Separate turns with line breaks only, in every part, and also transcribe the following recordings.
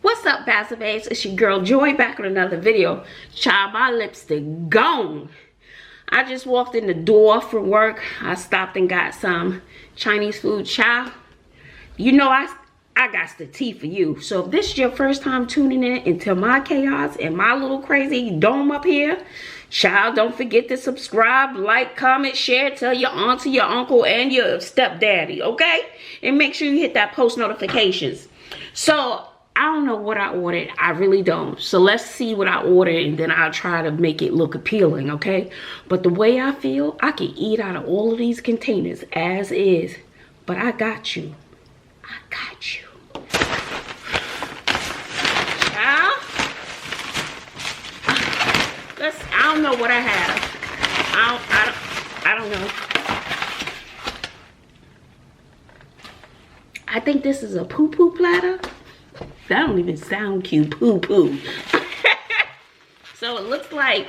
What's up, Bazzle Babes? It's your girl Joy back with another video. Child, my lipstick gone. I just walked in the door from work. I stopped and got some Chinese food. Child, you know I got the tea for you. So if this is your first time tuning in into my chaos and my little crazy dome up here, child, don't forget to subscribe, like, comment, share, tell your auntie, your uncle, and your stepdaddy, okay? And make sure you hit that post notifications. So I don't know what I ordered. I really don't. So let's see what I ordered and then I'll try to make it look appealing, okay? But the way I feel, I can eat out of all of these containers as is. But I got you. I got you. Child. I don't know what I have. I don't know. I think this is a poo-poo platter. That don't even sound cute. Poo-poo. So it looks like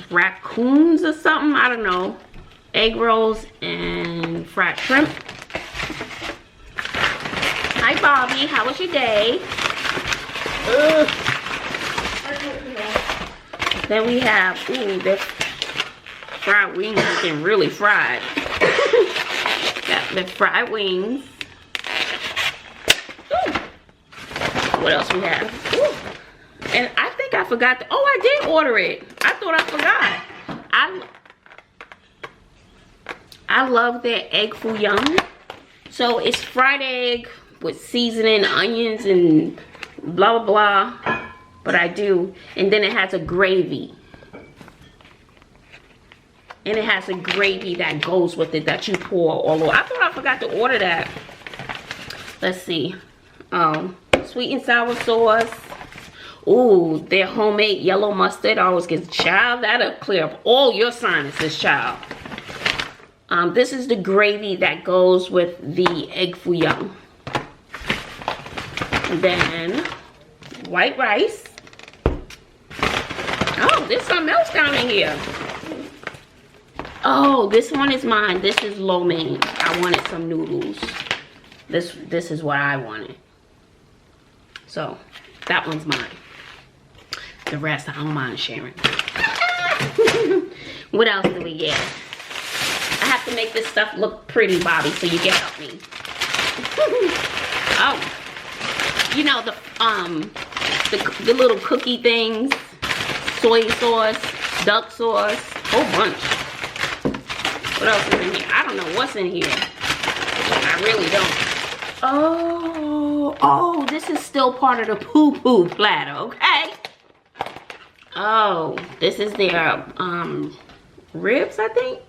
raccoons or something. I don't know. Egg rolls and fried shrimp. Hi Bobby, how was your day? Then we have, ooh, the fried wings looking really fried. Got the fried wings. Ooh. What else we have? Ooh. And I think I forgot. Oh, I did order it. I thought I forgot. I love their egg foo young. So it's fried egg with seasoning, onions, and blah blah blah. But I do. And then it has a gravy. And it has a gravy that goes with it that you pour all over. I thought I forgot to order that. Let's see. Sweet and sour sauce. Ooh, their homemade yellow mustard. I always get, child, that'll clear up all your sinuses, child. This is the gravy that goes with the egg foo young. And then white rice. Oh, there's something else down in here. Oh, this one is mine. This is lo mein. I wanted some noodles. This is what I wanted. So, that one's mine. The rest, I don't mind sharing. What else do we get? I have to make this stuff look pretty, Bobby, so you can help me. Oh. You know, the little cookie things. Soy sauce, duck sauce, whole bunch. What else is in here? I don't know what's in here. I really don't. Oh, this is still part of the poo-poo platter, okay? Oh, this is their ribs, I think.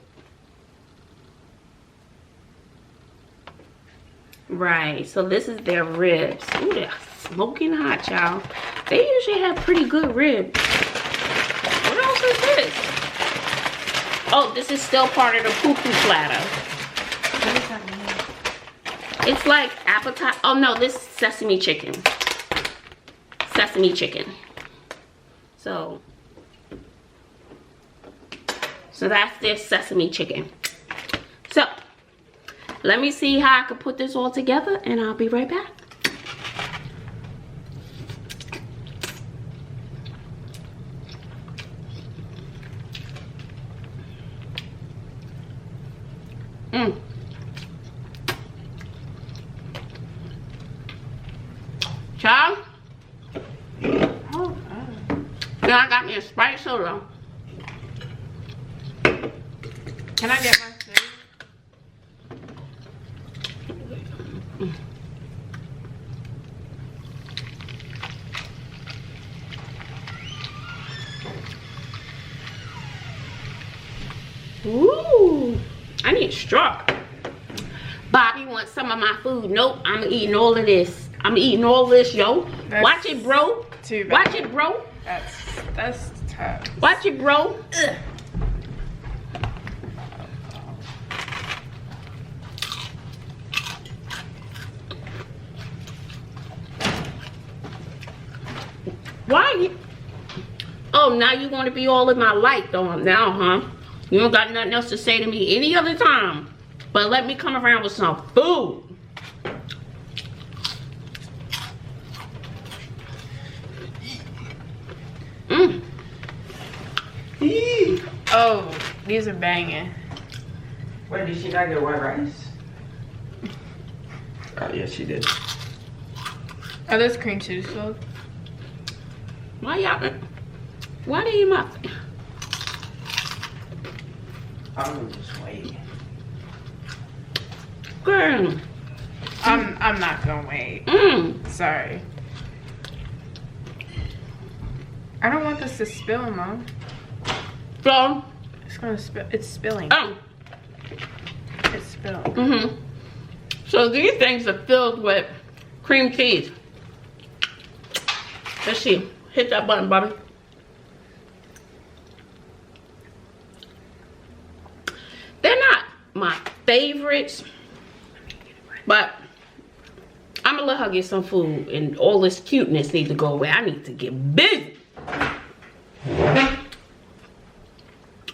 Right, so this is their ribs. Ooh, they're smoking hot, y'all. They usually have pretty good ribs. What else is this? Oh, this is still part of the poo-poo platter. What does that mean? It's like appetite. Oh no, this is sesame chicken. Sesame chicken. So that's their sesame chicken. So let me see how I can put this all together and I'll be right back. Child? Oh, then I got me a Sprite soda.
Can I get my food?
Ooh, I need a straw. Bobby wants some of my food. Nope, I'm eating all of this. I'm eating all this, yo. Watch it, bro.
Too bad.
Watch it, bro.
That's tough.
Watch it, bro. Ugh. Why you? Oh, now you want to be all in my light though now, huh? You don't got nothing else to say to me any other time. But let me come around with some food. Mmm.
Oh, these are banging.
Wait, did she not get white rice? Oh, yeah, she did.
Are those cream cheese filled?
Why y'all? Why do you my?
I'm gonna just wait.
Girl.
I'm not gonna wait. Sorry. I don't want this to spill, Mom.
So.
It's gonna spill. It's spilling.
Oh.
It's spilled.
So these things are filled with cream cheese. Let's see. Hit that button, Bobby. They're not my favorites, but I'm gonna let her get some food, and all this cuteness needs to go away. I need to get busy.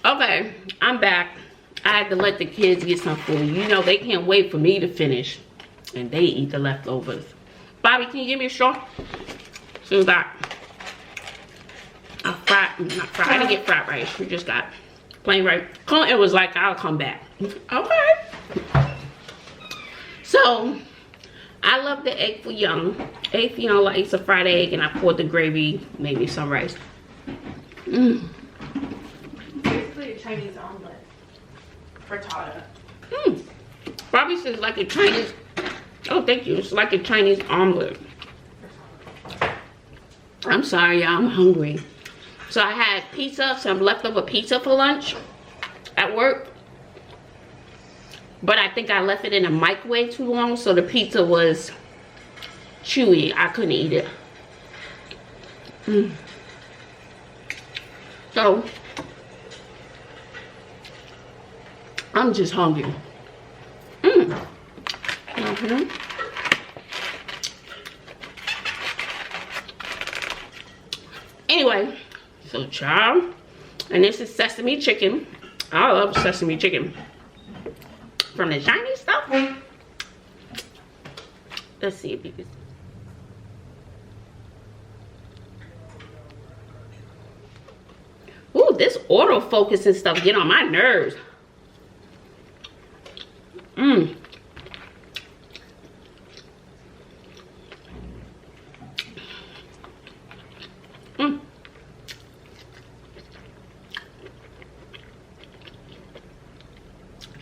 Okay, I'm back. I had to let the kids get some food. You know, they can't wait for me to finish, and they eat the leftovers. Bobby, can you give me a straw? So that I didn't get fried rice. We just got plain rice. It was like, I'll come back. Okay. So, I love the egg foo young. Egg foo young, like, it's a fried egg, and I poured the gravy, made me some rice.
Basically a Chinese omelet. Frittata.
Bobby says like a Chinese. Oh, thank you. It's like a Chinese omelet. I'm sorry, y'all. I'm hungry. So I had pizza, some leftover pizza for lunch at work. But I think I left it in the microwave too long, so the pizza was chewy. I couldn't eat it. So I'm just hungry. Anyway, so child, and this is sesame chicken. I love sesame chicken from the Chinese stuff. Let's see if you can. Ooh, this autofocus and stuff get on my nerves.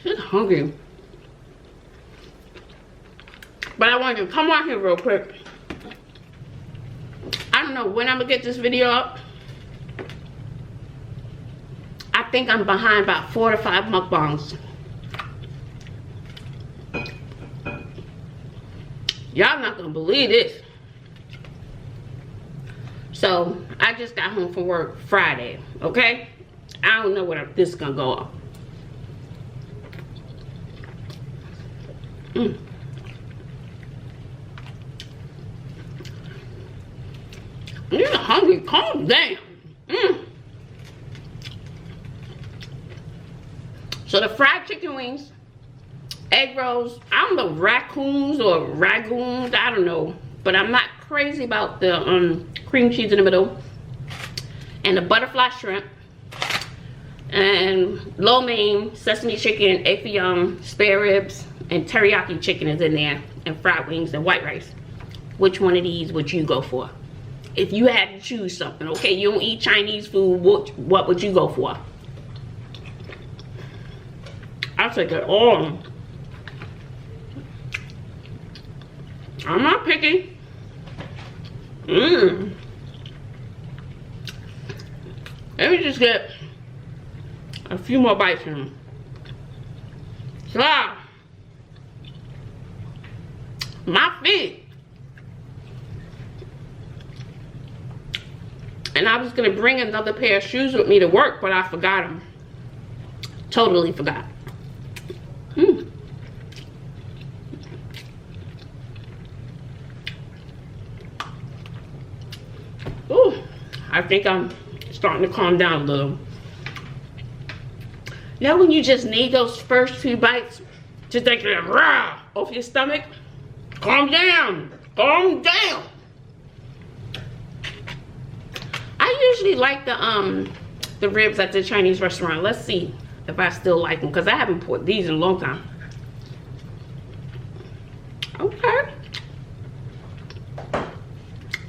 Just hungry. But I wanted to come on here real quick. I don't know when I'm gonna get this video up. I think I'm behind about 4 to 5 mukbangs. Y'all not gonna believe this. So I just got home from work Friday, okay? I don't know what this is gonna go on. You're hungry, calm down. So the fried chicken wings, egg rolls, I don't know, raccoons or ragoons, I don't know. But I'm not crazy about the cream cheese in the middle. And the butterfly shrimp. And lo mein, sesame chicken, egg foo young, spare ribs, and teriyaki chicken is in there. And fried wings and white rice. Which one of these would you go for? If you had to choose something, okay? You don't eat Chinese food, what would you go for? I'll take it all. I'm not picky. Let me just get a few more bites in. So, my feet. And I was gonna bring another pair of shoes with me to work, but I forgot them. Totally forgot. Ooh, I think I'm starting to calm down a little. You know when you just need those first 2 bites to take it raw off your stomach? Calm down. Calm down. I usually like the ribs at the Chinese restaurant. Let's see if I still like them, because I haven't put these in a long time. Okay.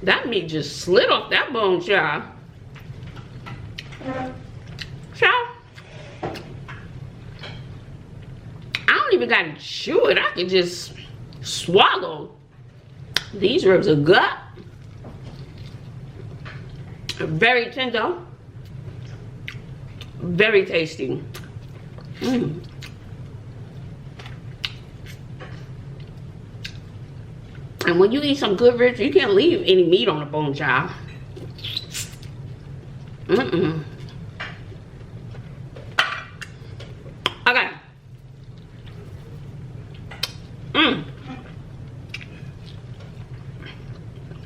That meat just slid off that bone, child. Child. I don't even gotta chew it. I can just swallow. These ribs are good. Very tender. Very tasty. Mm. And when you eat some good ribs, you can't leave any meat on the bone, child. Mm-mm. Okay.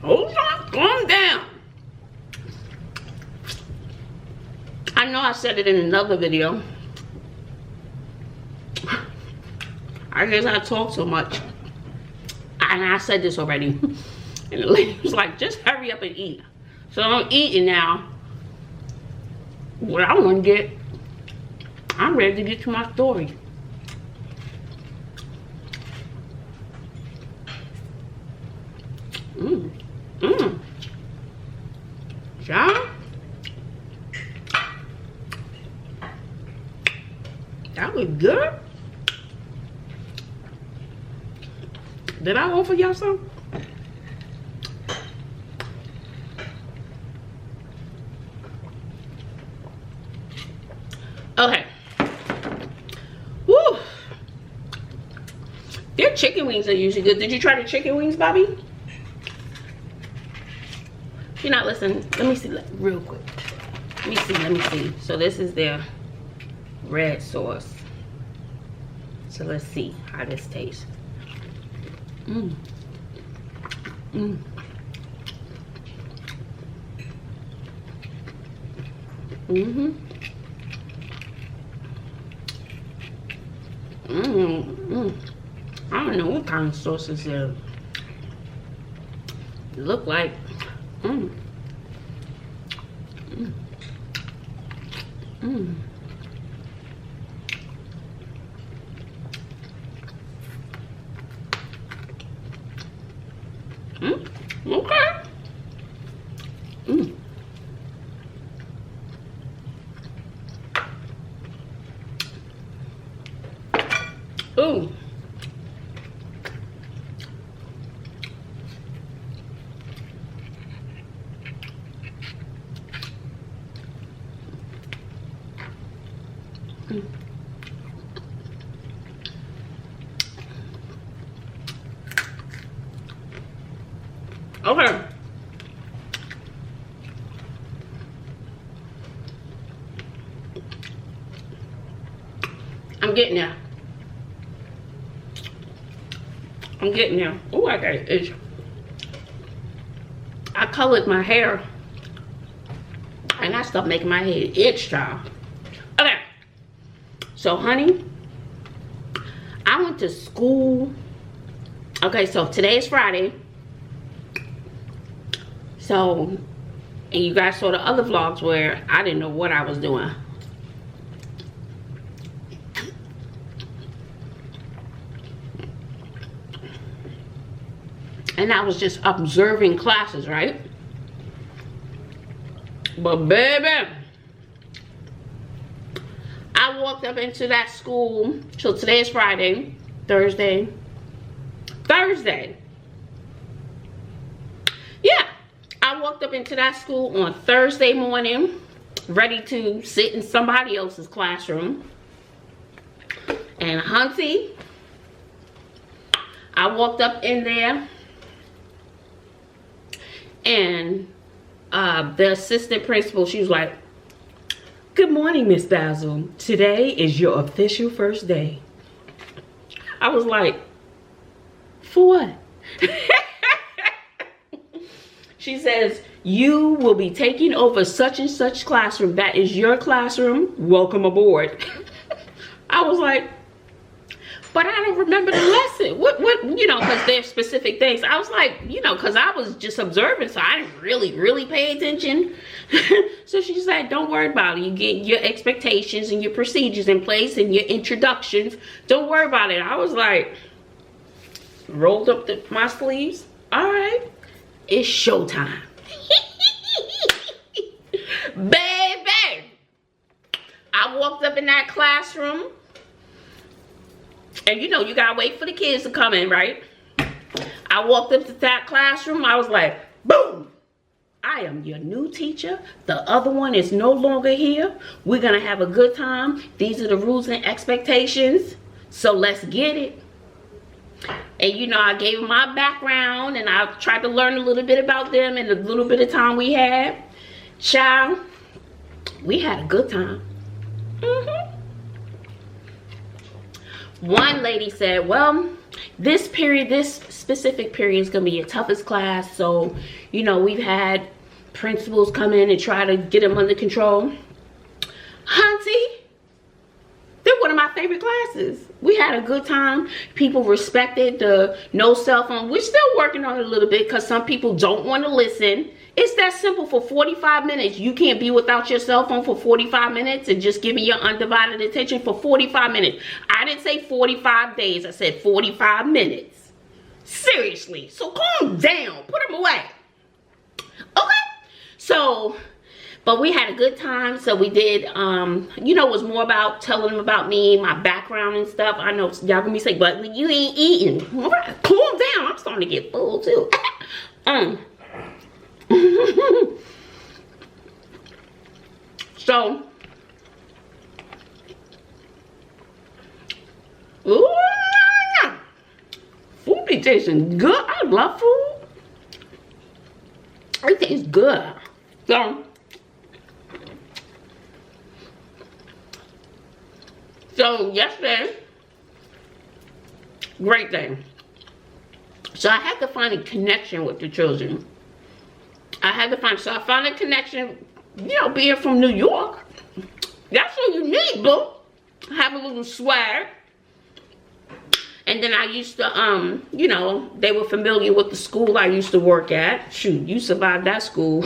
Hold on, calm down. I know I said it in another video. I guess I talk so much. And I said this already. And the lady was like, just hurry up and eat. So I'm eating now. What I want to get, I'm ready to get to my story. Child, that was good. Did I offer y'all some? Okay. Woo. Their chicken wings are usually good. Did you try the chicken wings, Bobby? You're not listening. Let me see real quick. Let me see. So this is their red sauce. So let's see how this tastes. Mm. Mm. Mm-hmm. Mm. I don't know what kind of sauce this is. It look like. Mm. Mm. Mm. Mm. Okay. Mm. Ooh. Mm. Okay. I'm getting there. I'm getting there. Oh, I got it itch. I colored my hair and that stuff making my head itch, child. Okay. So, honey, I went to school. Okay, so today is Friday. So, and you guys saw the other vlogs where I didn't know what I was doing. And I was just observing classes, right? But baby, I walked up into that school. So today is Friday, Thursday. Yeah, I walked up into that school on Thursday morning, ready to sit in somebody else's classroom. And Hunty, I walked up in there. And the assistant principal, she was like, "Good morning, Miss Bazzle. Today is your official first day." I was like, "For what?" She says, "You will be taking over such and such classroom. That is your classroom. Welcome aboard." I was like, but I don't remember the lesson. What, you know, because there's specific things. I was like, you know, because I was just observing, so I didn't really pay attention. So she said, don't worry about it. You get your expectations and your procedures in place and your introductions. Don't worry about it. I was like, rolled up my sleeves. All right, it's showtime. Baby, I walked up in that classroom. And you know, you gotta wait for the kids to come in, right? I walked up to that classroom. I was like, boom. I am your new teacher. The other one is no longer here. We're gonna have a good time. These are the rules and expectations. So let's get it. And you know, I gave them my background and I tried to learn a little bit about them in the little bit of time we had. Child, we had a good time. One lady said, well, this specific period is gonna be your toughest class. So, you know, we've had principals come in and try to get them under control. Hunty, they're one of my favorite classes. We had a good time. People respected the no cell phone. We're still working on it a little bit because some people don't want to listen. It's that simple. For 45 minutes, you can't be without your cell phone for 45 minutes and just give me your undivided attention for 45 minutes. I didn't say 45 days. I said 45 minutes. Seriously. So calm down. Put them away. Okay. So, but we had a good time. So we did, you know, it was more about telling them about me, my background and stuff. I know y'all gonna be saying, but you ain't eating. All right, calm down. I'm starting to get full too. So, ooh, food be tasting good. I love food. It tastes good. So yesterday, great day. So I had to find a connection with the children. So I found a connection, you know, being from New York. That's what you need, boo. Have a little swag. And then I used to, you know, they were familiar with the school I used to work at. Shoot, you survived that school.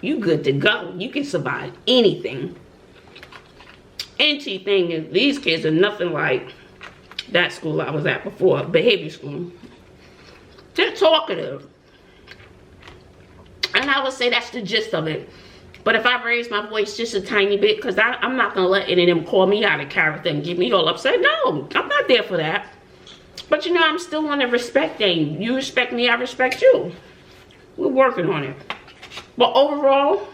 You good to go. You can survive anything. Anything. These kids are nothing like that school I was at before, behavior school. They're talkative. And I would say that's the gist of it. But if I raise my voice just a tiny bit, because I'm not going to let any of them call me out of character and get me all upset. No, I'm not there for that. But you know, I'm still on the respect thing. You respect me, I respect you. We're working on it. But overall,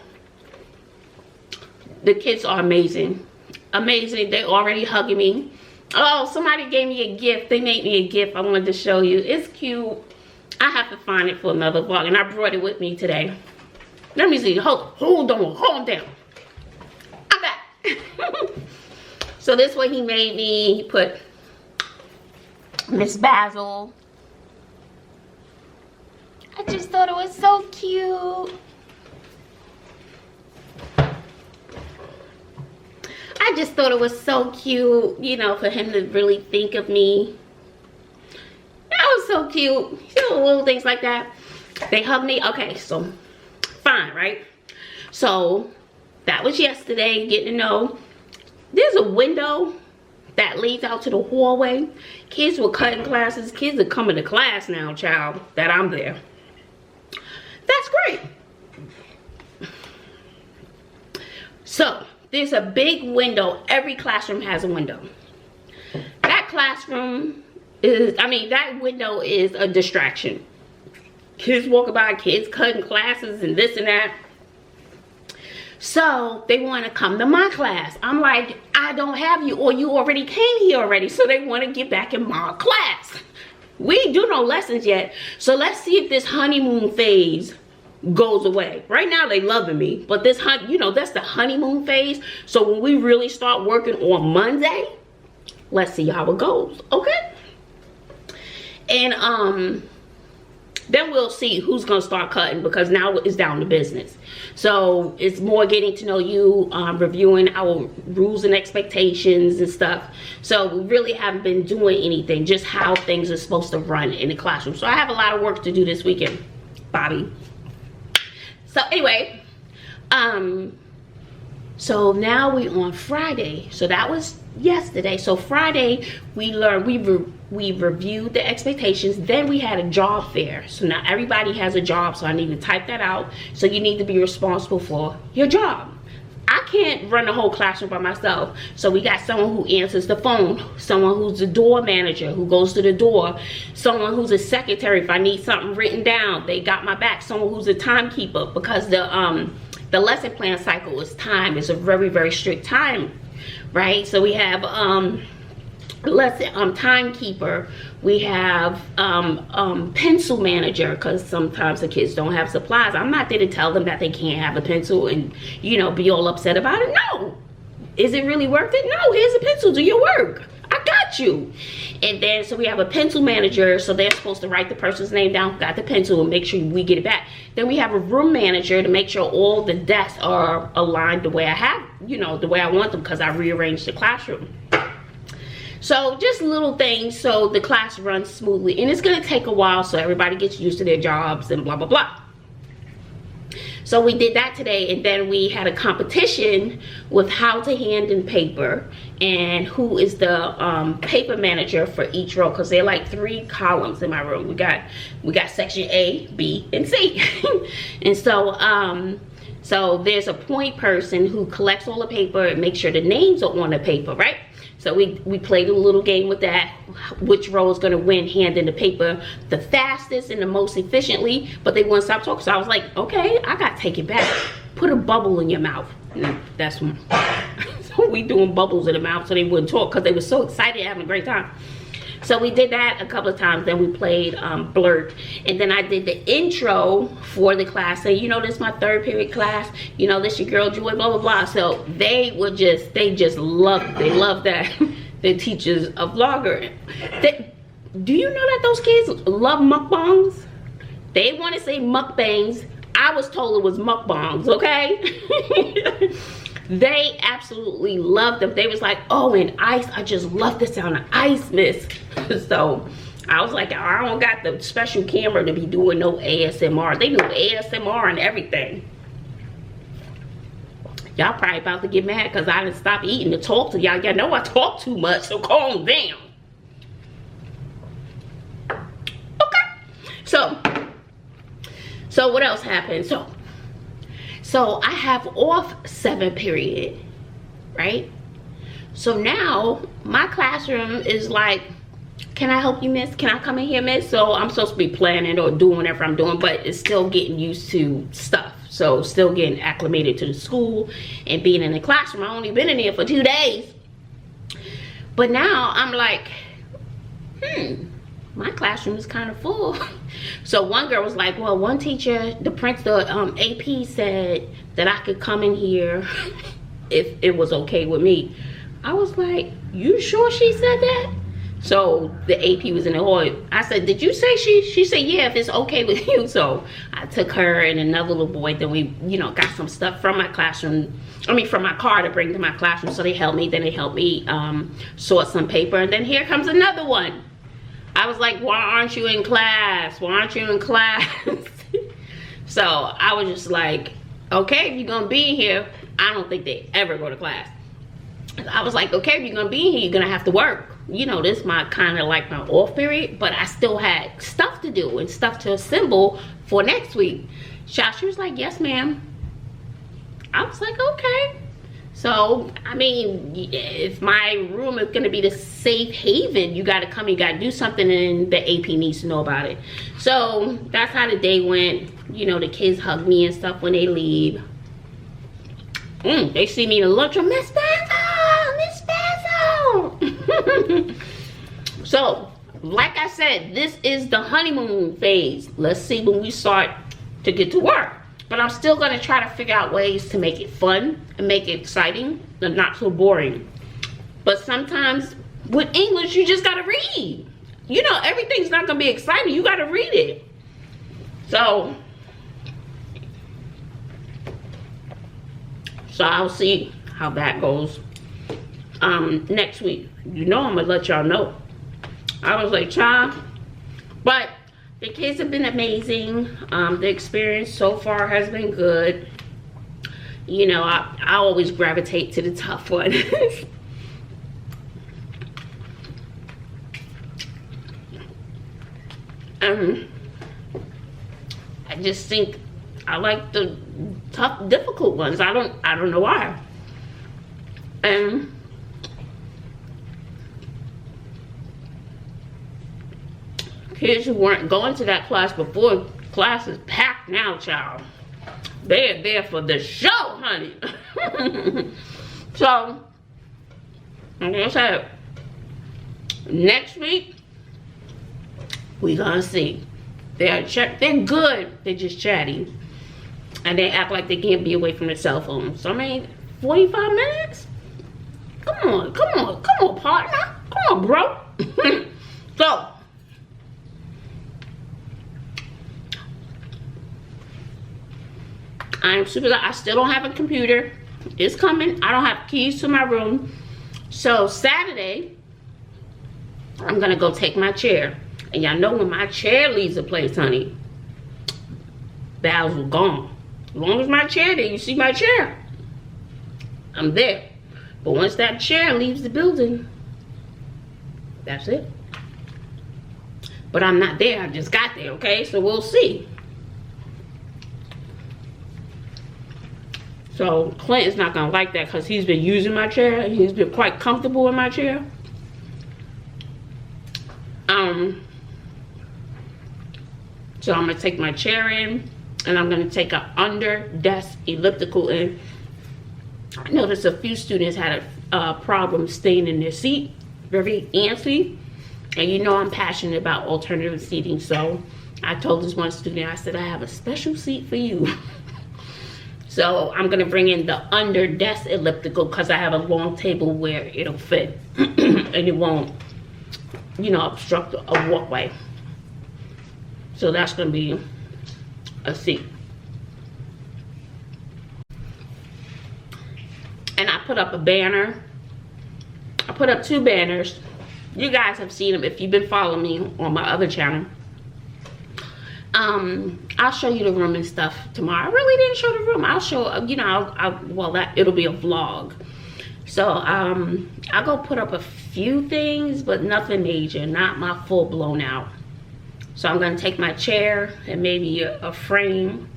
the kids are amazing. Amazing. They're already hugging me. Oh, somebody gave me a gift. They made me a gift I wanted to show you. It's cute. I have to find it for another vlog, and I brought it with me today. Let me see. Hold on. Calm down. I'm back. So this way he made me. He put Miss Bazzle. I just thought it was so cute. I just thought it was so cute, you know, for him to really think of me. That was so cute. You know, little things like that. They hugged me. Okay, so fine, right? So that was yesterday, getting to know. There's a window that leads out to the hallway. Kids were cutting classes. Kids are coming to class now, child, that I'm there. That's great. So there's a big window. Every classroom has a window. That classroom is, that window is a distraction. Kids walking by, kids cutting classes and this and that. So they want to come to my class. I'm like, I don't have you, or you already came here already. So they want to get back in my class. We ain't do no lessons yet. So let's see if this honeymoon phase goes away. Right now they loving me, but this, you know, that's the honeymoon phase. So when we really start working on Monday, let's see how it goes. Okay. And then we'll see who's gonna start cutting, because now it's down to business. So it's more getting to know you, reviewing our rules and expectations and stuff. So we really haven't been doing anything, just how things are supposed to run in the classroom. So I have a lot of work to do this weekend, Bobby. So anyway, so now we on Friday. So that was yesterday. So Friday we learned, we reviewed the expectations. Then we had a job fair. So now everybody has a job, so I need to type that out. So you need to be responsible for your job. I can't run the whole classroom by myself. So we got someone who answers the phone, someone who's the door manager who goes to the door, someone who's a secretary if I need something written down, they got my back, someone who's a timekeeper, because the lesson plan cycle is time. It's a very, very strict time, right? So we have timekeeper, we have pencil manager, because sometimes the kids don't have supplies. I'm not there to tell them that they can't have a pencil and, you know, be all upset about it. No. Is it really worth it? No. Here's a pencil, do your work, I got you. And then so we have a pencil manager, so they're supposed to write the person's name down, got the pencil, and make sure we get it back. Then we have a room manager to make sure all the desks are aligned the way I have, you know, the way I want them, because I rearranged the classroom. So just little things so the class runs smoothly, and it's gonna take a while so everybody gets used to their jobs and blah blah blah. So we did that today, and then we had a competition with how to hand in paper and who is the paper manager for each row, because they're like 3 columns in my room. We got section A, B, and C. And so so there's a point person who collects all the paper and makes sure the names are on the paper, right? So we played a little game with that, which row is gonna win handing the paper the fastest and the most efficiently, but they wouldn't stop talking. So I was like, okay, I gotta take it back. Put a bubble in your mouth. And that's when, so we doing bubbles in the mouth so they wouldn't talk, because they were so excited, having a great time. So we did that a couple of times. Then we played Blurt, and then I did the intro for the class. Say, you know, this is my 3rd period class. You know, this your girl Joy, blah blah blah. So they just loved that. The teachers a vlogger. Do you know that those kids love mukbangs? They want to say mukbangs. I was told it was mukbangs. Okay. They absolutely loved them. They was like, oh, and ice, I just love the sound of ice, miss. So I was like, I don't got the special camera to be doing no ASMR. They do ASMR and everything. Y'all probably about to get mad because I didn't stop eating to talk to y'all. Y'all know I talk too much, so calm down. Okay. So what else happened? So I have off 7th period, right? So now my classroom is like, can I help you, miss? Can I come in here, miss? So I'm supposed to be planning or doing whatever I'm doing, but it's still getting used to stuff. So still getting acclimated to the school and being in the classroom. I've only been in here for 2 days. But now I'm like, my classroom is kind of full. So one girl was like, well, one teacher, the AP said that I could come in here if it was okay with me. I was like, you sure she said that? So the AP was in the hall. I said, did you say she said, yeah, if it's okay with you. So I took her and another little boy. Then we, you know, got some stuff from my classroom. I mean, from my car to bring to my classroom. So they helped me. Then they helped me sort some paper. And then here comes another one. I was like, why aren't you in class? Why aren't you in class? So I was just like, okay, if you're gonna be here, I don't think they ever go to class. I was like, okay, if you're gonna be here, you're gonna have to work. You know, this is my kind of like my off period, but I still had stuff to do and stuff to assemble for next week. She was like, yes, ma'am. I was like, okay. So, I mean, if my room is gonna be the safe haven, you gotta come, you gotta do something, and the AP needs to know about it. So that's how the day went. You know, the kids hug me and stuff when they leave. They see me in the lunchroom, Miss Bazzle, Miss Bazzle. So, like I said, this is the honeymoon phase. Let's see when we start to get to work. But I'm still gonna try to figure out ways to make it fun and make it exciting and not so boring. But sometimes with English, you just gotta read. You know, everything's not gonna be exciting. You gotta read it. So I'll see how that goes next week. You know I'm gonna let y'all know. I was like, child, but the kids have been amazing. The experience so far has been good. You know, I always gravitate to the tough ones. I just think I like the tough, difficult ones. I don't know why. Kids who weren't going to that class before, class is packed now, child. They're there for the show, honey. So, like I said, next week, we gonna see. They're good, they're just chatty. And they act like they can't be away from their cell phones. So, I mean, 45 minutes? Come on, partner. Come on, bro. So, I'm super, I still don't have a computer. It's coming. I don't have keys to my room. So Saturday, I'm gonna go take my chair. And y'all know when my chair leaves the place, honey, Bazzle gone. As long as my chair there, you see my chair, I'm there. But once that chair leaves the building, that's it. But I'm not there, I just got there, okay? So we'll see. So Clint's not gonna like that because he's been using my chair. He's been quite comfortable in my chair. So I'm gonna take my chair in and I'm gonna take an under desk elliptical in. I noticed a few students had a problem staying in their seat, very antsy. And you know I'm passionate about alternative seating. So I told this one student, I said, I have a special seat for you. So I'm gonna bring in the under desk elliptical because I have a long table where it'll fit and it won't, you know, obstruct a walkway. So that's gonna be a seat. And I put up a banner. I put up 2 banners. You guys have seen them if you've been following me on my other channel. I'll show you the room and stuff tomorrow. I really didn't show the room. I'll show, you know, well, it'll be a vlog. So, I'll go put up a few things, but nothing major, not my full blown out. So I'm gonna take my chair and maybe a frame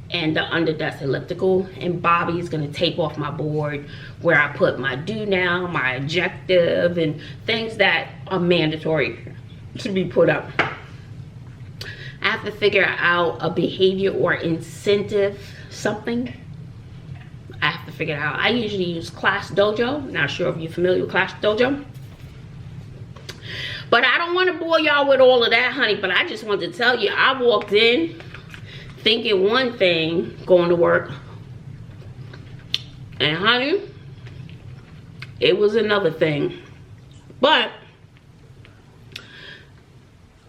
and the under desk elliptical, and Bobby's gonna tape off my board where I put my do now, my objective, and things that are mandatory to be put up. I have to figure out a behavior or incentive, something. I have to figure it out. I usually use Class Dojo. Not sure if you're familiar with Class Dojo. But I don't want to bore y'all with all of that, honey. But I just wanted to tell you, I walked in thinking one thing, going to work. And honey, it was another thing. But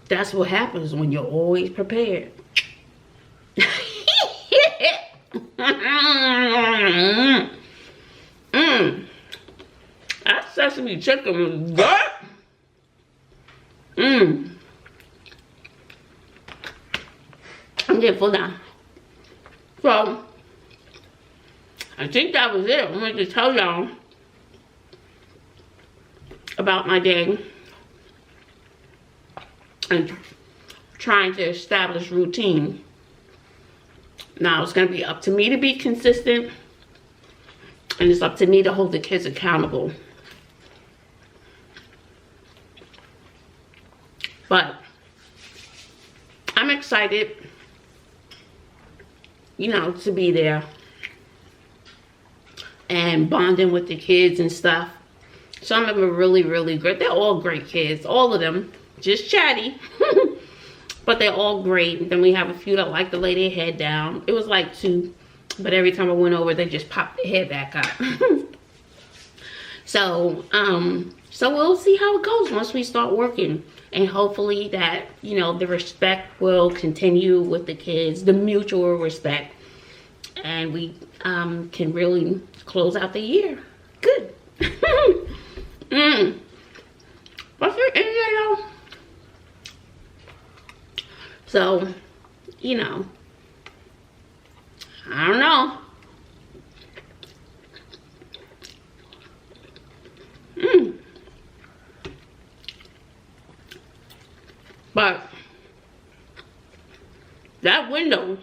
that's what happens when you're always prepared. That sesame chicken was good. I'm getting full now. So, I think that was it. I wanted to tell y'all about my day and trying to establish routine. Now it's gonna be up to me to be consistent, and it's up to me to hold the kids accountable. But I'm excited, you know, to be there and bonding with the kids and stuff. Some of them are really, really great. They're all great kids, all of them. Just chatty. But they're all great. And then we have a few that like to lay their head down. It was like 2, but every time I went over, they just popped their head back up. So we'll see how it goes once we start working. And hopefully that, you know, the respect will continue with the kids, the mutual respect. And we can really close out the year. Good. What's your Indian? So, you know, I don't know. But that window,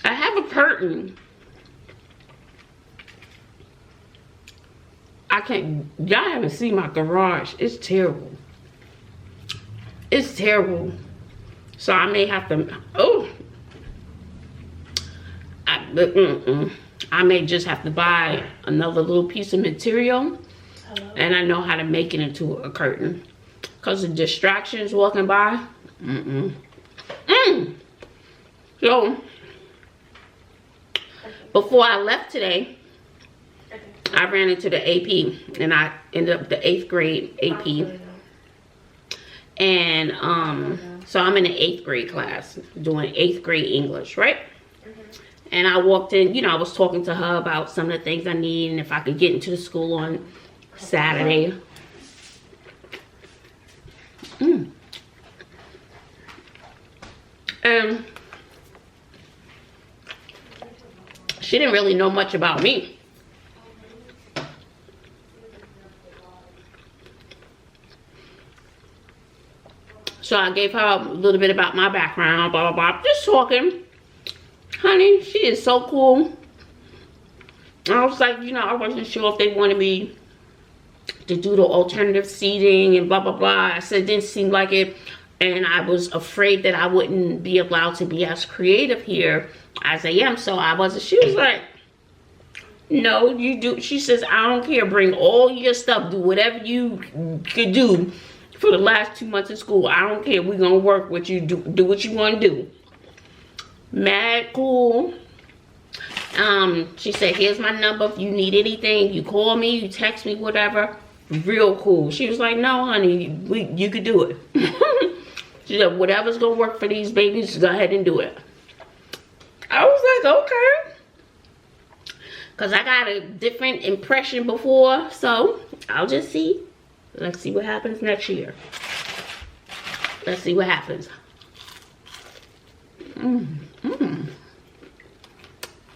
I have a curtain. Y'all haven't seen my garage. It's terrible. It's terrible. So I may have to, I may just have to buy another little piece of material. And I know how to make it into a curtain. Because the distractions walking by. So, before I left today, I ran into the AP. And I ended up the 8th grade AP. And so I'm in the 8th grade class. Doing 8th grade English, right? And I walked in, you know, I was talking to her about some of the things I need. And if I could get into the school on Saturday. And she didn't really know much about me. So I gave her a little bit about my background, blah, blah, blah. Just talking. Honey, she is so cool. I was like, you know, I wasn't sure if they wanted me to do the alternative seating and blah, blah, blah. I said it didn't seem like it. And I was afraid that I wouldn't be allowed to be as creative here as I am. So I wasn't. She was like, no, you do. She says, I don't care. Bring all your stuff. Do whatever you could do for the last 2 months of school. I don't care. We're going to work with you. Do what you want to do. Mad cool. She said, here's my number. If you need anything, you call me, you text me, whatever. Real cool. She was like, no, honey, you could do it. She said, whatever's going to work for these babies, go ahead and do it. I was like, okay. Because I got a different impression before. So, I'll just see. Let's see what happens next year. Let's see what happens.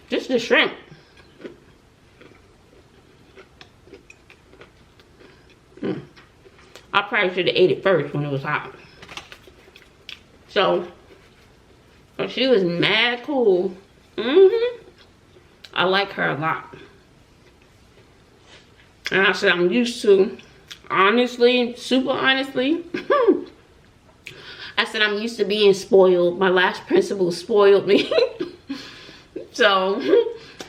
Just the shrimp. I probably should have ate it first when it was hot. So, she was mad cool. I like her a lot. And I said, I'm used to, honestly, super honestly, I said, I'm used to being spoiled. My last principal spoiled me. So,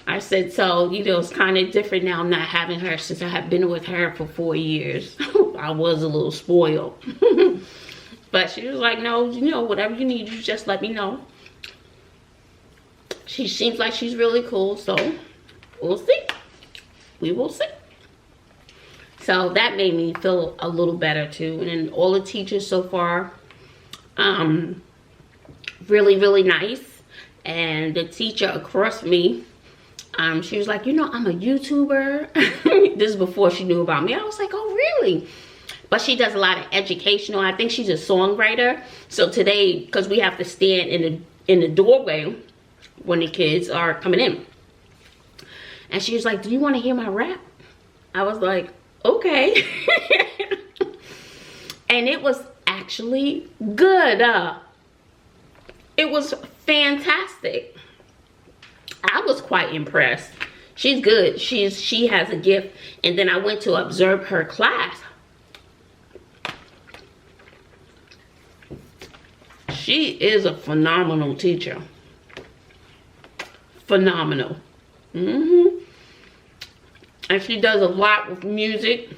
I said, so, you know, it's kind of different now not having her since I have been with her for 4 years. I was a little spoiled. But she was like, no, you know, whatever you need, you just let me know. She seems like she's really cool, so we'll see. We will see. So that made me feel a little better too. And then all the teachers so far, really, really nice. And the teacher across me, she was like, you know, I'm a YouTuber. This is before she knew about me. I was like, oh, really? But she does a lot of educational. I think she's a songwriter. So today, because we have to stand in the doorway when the kids are coming in. And she was like, do you want to hear my rap? I was like, okay. And it was actually good. It was fantastic. I was quite impressed. She's good. She has a gift. And then I went to observe her class. She is a phenomenal teacher. Phenomenal. And she does a lot with music.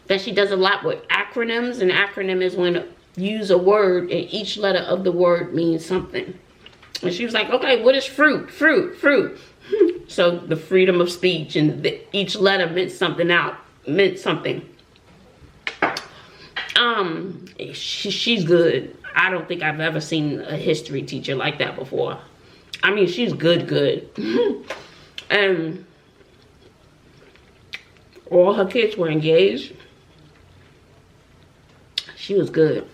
Then she does a lot with acronyms. An acronym is when you use a word and each letter of the word means something. And she was like, okay, what is fruit? Fruit, fruit. So the freedom of speech, and each letter meant something. she's good. I don't think I've ever seen a history teacher like that before. I mean, she's good. And all her kids were engaged. She was good.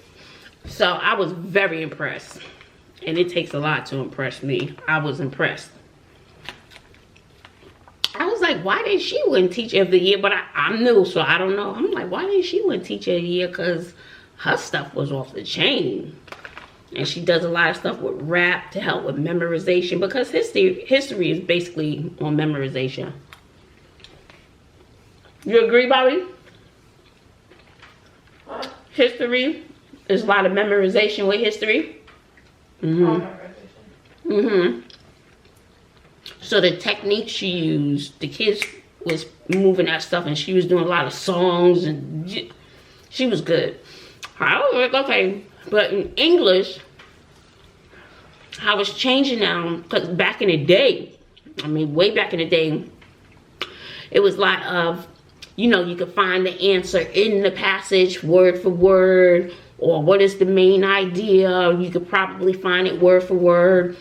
So I was very impressed. And it takes a lot to impress me. I was impressed. I was like, why didn't she win Teacher of the Year? But I'm new, so I don't know. I'm like, why didn't she win Teacher of the Year? Because her stuff was off the chain. And she does a lot of stuff with rap to help with memorization. Because history is basically on memorization. You agree, Bobby?
What?
History is a lot of memorization with history. So the technique she used, the kids was moving that stuff, and she was doing a lot of songs, and she was good. I was like, okay, but in English, how it's changing now, because back in the day, I mean, way back in the day, it was like you know, you could find the answer in the passage word for word, or what is the main idea. You could probably find it word for word.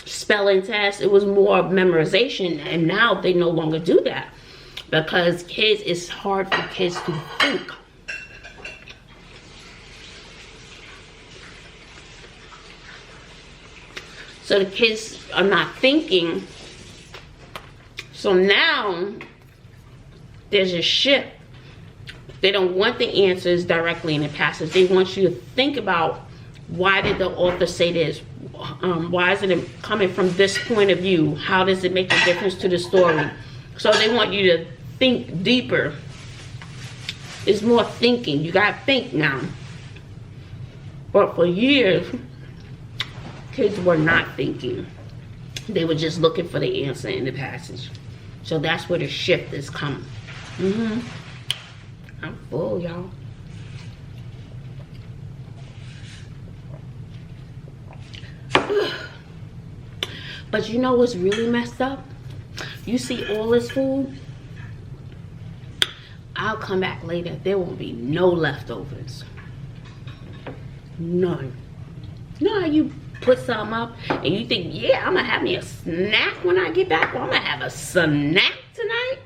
Spelling test, it was more memorization, and now they no longer do that because it's hard for kids to think. So the kids are not thinking. So now there's a shift. They don't want the answers directly in the passage. They want you to think about, why did the author say this? Why isn't it coming from this point of view? How does it make a difference to the story? So they want you to think deeper. It's more thinking. You gotta think now. But for years, kids were not thinking. They were just looking for the answer in the passage. So that's where the shift is coming. I'm full, y'all. But you know what's really messed up? You see all this food, I'll come back later. There won't be no leftovers. None. You know how you put something up and you think, yeah, I'm gonna have me a snack when I get back, or I'm gonna have a snack tonight?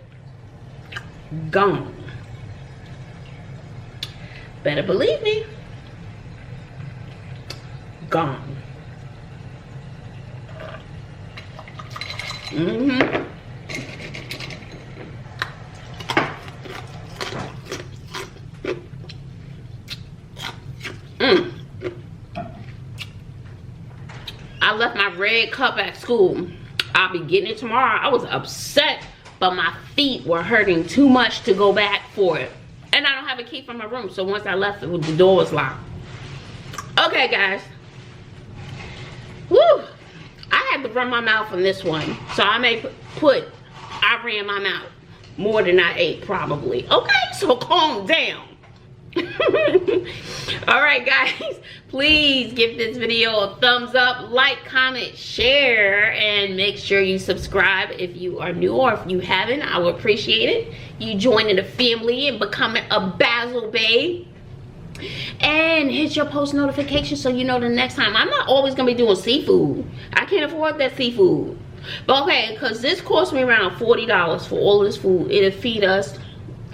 Gone. Better believe me. Gone. I left my red cup at school. I'll be getting it tomorrow. I was upset, but my feet were hurting too much to go back for it. And I don't have a key for my room, so once I left, the door was locked. Okay, guys. Woo! I had to run my mouth on this one, so I may I ran my mouth more than I ate, probably. Okay, so calm down. All right, guys, please give this video a thumbs up, like, comment, share, and make sure you subscribe if you are new, or if you haven't. I would appreciate it. You joining the family and becoming a Bazzle babe. And hit your post notification so you know the next time. I'm not always gonna be doing seafood. I can't afford that seafood. But okay, because this cost me around $40 for all this food. It'll feed us.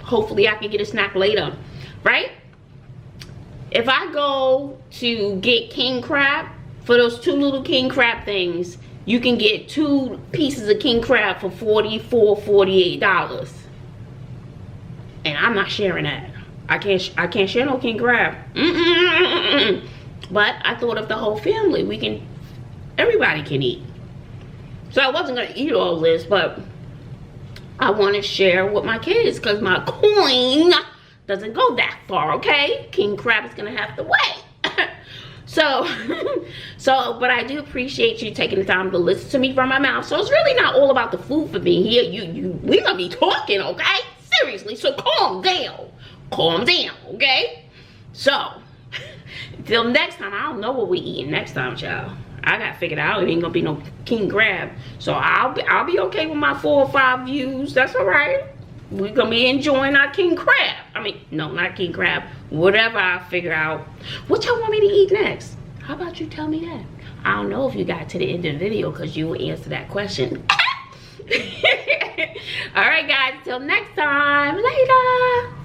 Hopefully I can get a snack later, right? If I go to get king crab, for those 2 little king crab things, you can get 2 pieces of king crab for $44, $48. And I'm not sharing that. I can't share no king crab. But I thought of the whole family. Everybody can eat. So I wasn't gonna eat all this, but I want to share with my kids because my coin doesn't go that far, okay? King crab is gonna have to wait. But I do appreciate you taking the time to listen to me from my mouth. So it's really not all about the food for me here. We're gonna be talking, okay? Seriously, so calm down. Calm down, okay? So, until next time, I don't know what we eating next time, child. I got figured out it ain't gonna be no king crab. So I'll be okay with my 4 or 5 views. That's all right. We're gonna be enjoying our king crab. I mean, no, not king crab. Whatever I figure out. What y'all want me to eat next? How about you tell me that? I don't know if you got to the end of the video because you will answer that question. All right, guys. Till next time. Later.